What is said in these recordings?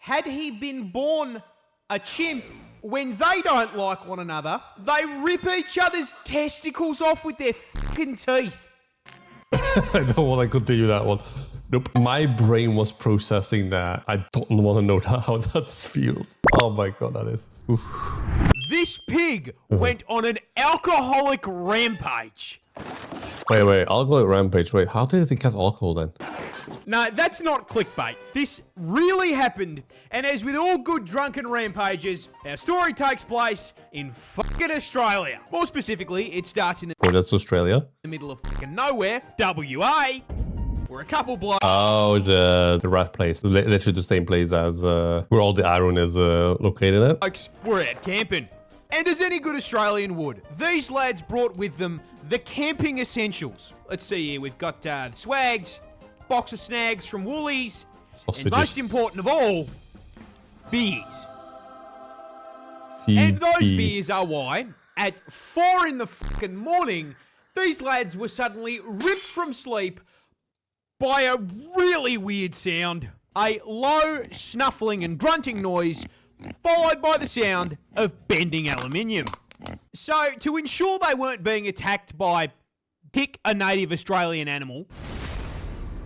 Had he been born a chimp, when they don't like one another, they rip each other's testicles off with their fucking teeth. I don't want to continue that one. Nope. My brain was processing that. I don't want to know how that feels. Oh my god, that is. Oof. This pig went on an alcoholic rampage. Wait, alcoholic rampage. Wait, how did they get alcohol then? No, that's not clickbait. This really happened, and as with all good drunken rampages, our story takes place in fucking Australia. More specifically, it starts in Oh, that's Australia? the middle of fucking nowhere, WA, where a couple blokes... Oh, the rat place. Literally the same place as where all the iron is located at. were out camping. And as any good Australian would, these lads brought with them the camping essentials. Let's see here, we've got swags, box of snags from Woolies, Sausages. and most important of all, beers. And those beers are why, at 4 in the fucking morning, these lads were suddenly ripped from sleep by a really weird sound. A low, snuffling and grunting noise, followed by the sound of bending aluminium. So, to ensure they weren't being attacked by, pick a native Australian animal,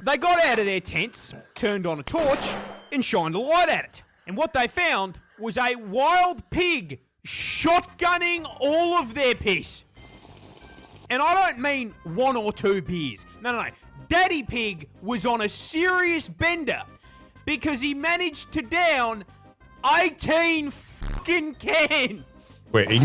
they got out of their tents, turned on a torch, and shined a light at it. And what they found was a wild pig shotgunning all of their piss. And I don't mean 1 or 2 beers. No. Daddy Pig was on a serious bender because he managed to down 18 fucking cans. Wait,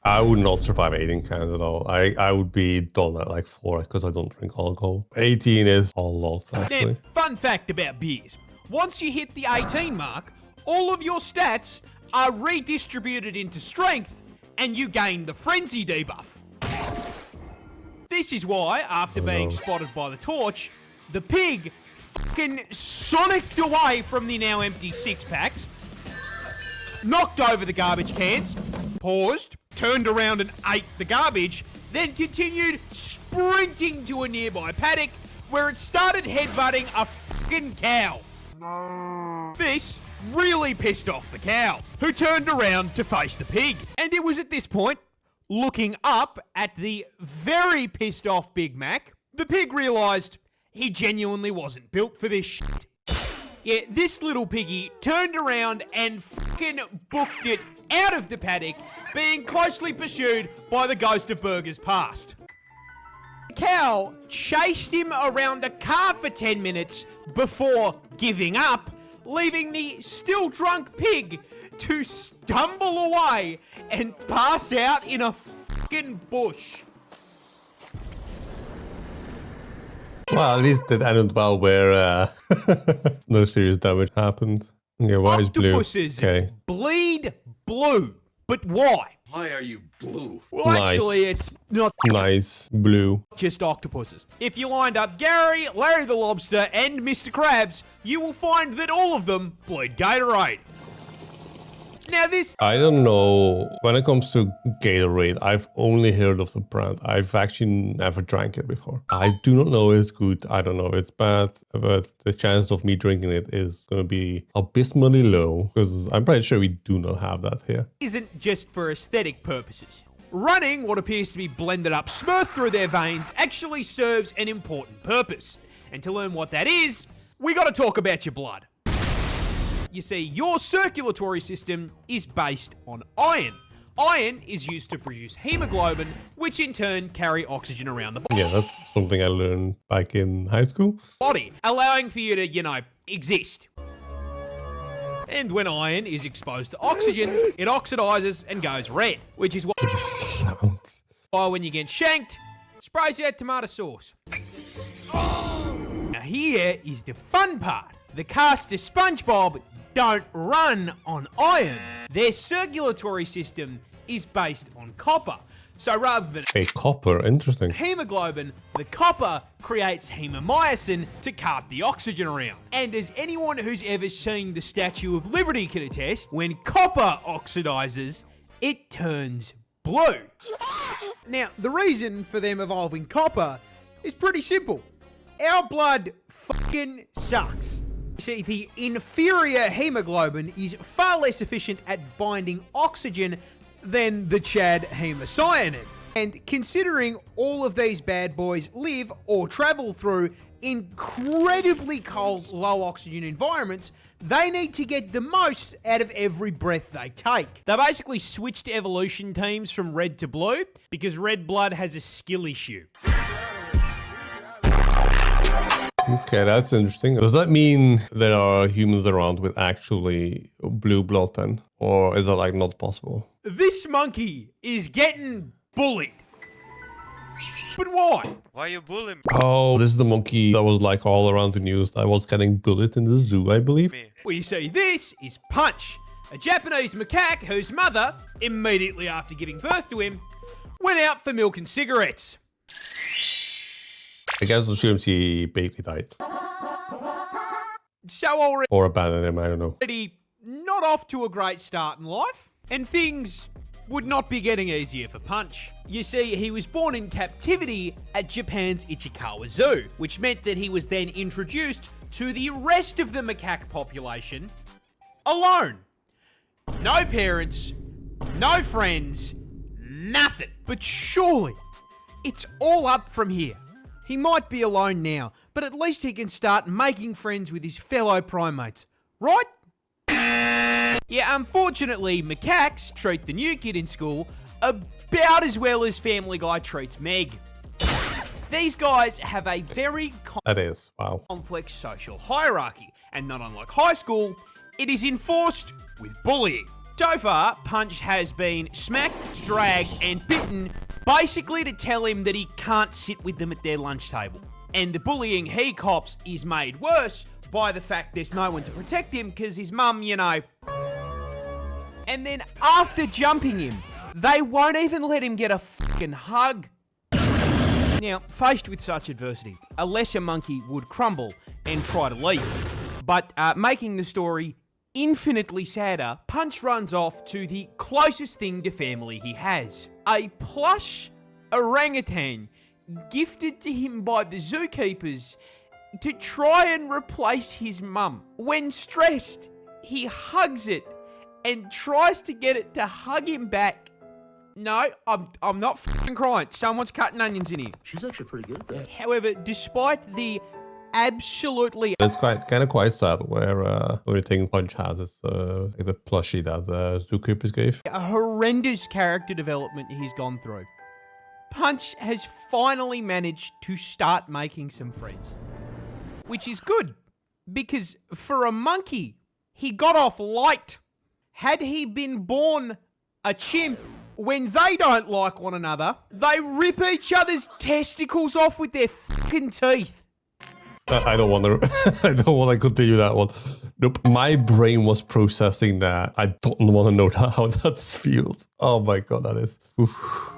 I would not survive 18 cans at all. I would be done at like 4 because I don't drink alcohol. 18 is a lot, actually. Now, fun fact about beers. Once you hit the 18 mark, all of your stats are redistributed into strength and you gain the frenzy debuff. This is why, after being spotted by the torch, the pig fucking sonicked away from the now empty 6-packs, knocked over the garbage cans, paused, turned around and ate the garbage, then continued sprinting to a nearby paddock where it started headbutting a fucking cow. This really pissed off the cow, who turned around to face the pig. And it was at this point, looking up at the very pissed off Big Mac, the pig realised he genuinely wasn't built for this shit. Yeah, this little piggy turned around and fucking booked it out of the paddock, being closely pursued by the ghost of burgers past. The cow chased him around a car for 10 minutes before giving up, leaving the still drunk pig to stumble away and pass out in a fucking bush. Well, at least it ended well where no serious damage happened. Okay, why is blue? Octopuses Okay. bleed blue. But why? Why are you blue? Well, Nice. actually, it's not Nice. Blue. just octopuses. If you lined up Gary, Larry the Lobster, and Mr. Krabs, you will find that all of them bleed Gatorade. Now this... I don't know. When it comes to Gatorade, I've only heard of the brand. I've actually never drank it before. I do not know it's good. I don't know if it's bad, but the chance of me drinking it is going to be abysmally low because I'm pretty sure we do not have that here. Isn't just for aesthetic purposes. Running what appears to be blended up smurf through their veins actually serves an important purpose. And to learn what that is, we got to talk about your blood. You see, your circulatory system is based on iron. Iron is used to produce hemoglobin, which in turn carry oxygen around the Yeah, that's something I learned back in high school. body, allowing for you to, exist. And when iron is exposed to oxygen, it oxidizes and goes red, which is It just sounds... why when you get shanked, sprays out tomato sauce. Now here is the fun part. The cast of SpongeBob don't run on iron. Their circulatory system is based on copper. So rather than Hey, copper. Interesting. hemoglobin, the copper creates hemomyosin to cart the oxygen around. And as anyone who's ever seen the Statue of Liberty can attest, when copper oxidizes, it turns blue. Now, the reason for them evolving copper is pretty simple. Our blood fucking sucks. See, the inferior hemoglobin is far less efficient at binding oxygen than the Chad hemocyanin. And considering all of these bad boys live or travel through incredibly cold, low oxygen environments, they need to get the most out of every breath they take. They basically switched evolution teams from red to blue because red blood has a skill issue. Okay, that's interesting. Does that mean there are humans around with actually blue blood then? Or is that like not possible? This monkey is getting bullied. But why? Why you bullying me? Oh, this is the monkey that was like all around the news. I was getting bullied in the zoo, I believe. Well, you see, this is Punch, a Japanese macaque whose mother, immediately after giving birth to him, went out for milk and cigarettes. I guess assumes he basically died. So Or abandoned him, I don't know. already not off to a great start in life, and things would not be getting easier for Punch. You see, he was born in captivity at Japan's Ichikawa Zoo, which meant that he was then introduced to the rest of the macaque population alone. No parents, no friends, nothing. But surely, it's all up from here. He might be alone now, but at least he can start making friends with his fellow primates, right? Yeah, unfortunately, macaques treat the new kid in school about as well as Family Guy treats Meg. These guys have a very That is, wow. complex social hierarchy, and not unlike high school, it is enforced with bullying. So far, Punch has been smacked, dragged, and bitten, basically to tell him that he can't sit with them at their lunch table. And the bullying he cops is made worse by the fact there's no one to protect him because his mum, you know. And then after jumping him, they won't even let him get a fucking hug. Now, faced with such adversity, a lesser monkey would crumble and try to leave. But making the story infinitely sadder, Punch runs off to the closest thing to family he has. A plush orangutan gifted to him by the zookeepers to try and replace his mum. When stressed, he hugs it and tries to get it to hug him back. No, I'm not f***ing crying. Someone's cutting onions in here. She's actually pretty good at that. However, despite the absolutely It's quite sad where everything Punch has is like the plushie that the zookeepers gave. a horrendous character development he's gone through, Punch has finally managed to start making some friends. Which is good, because for a monkey, he got off light. Had he been born a chimp, when they don't like one another, they rip each other's testicles off with their fucking teeth. I don't want to. I don't want to continue that one. Nope. My brain was processing that. I don't want to know how that feels. Oh my god, that is. Oof.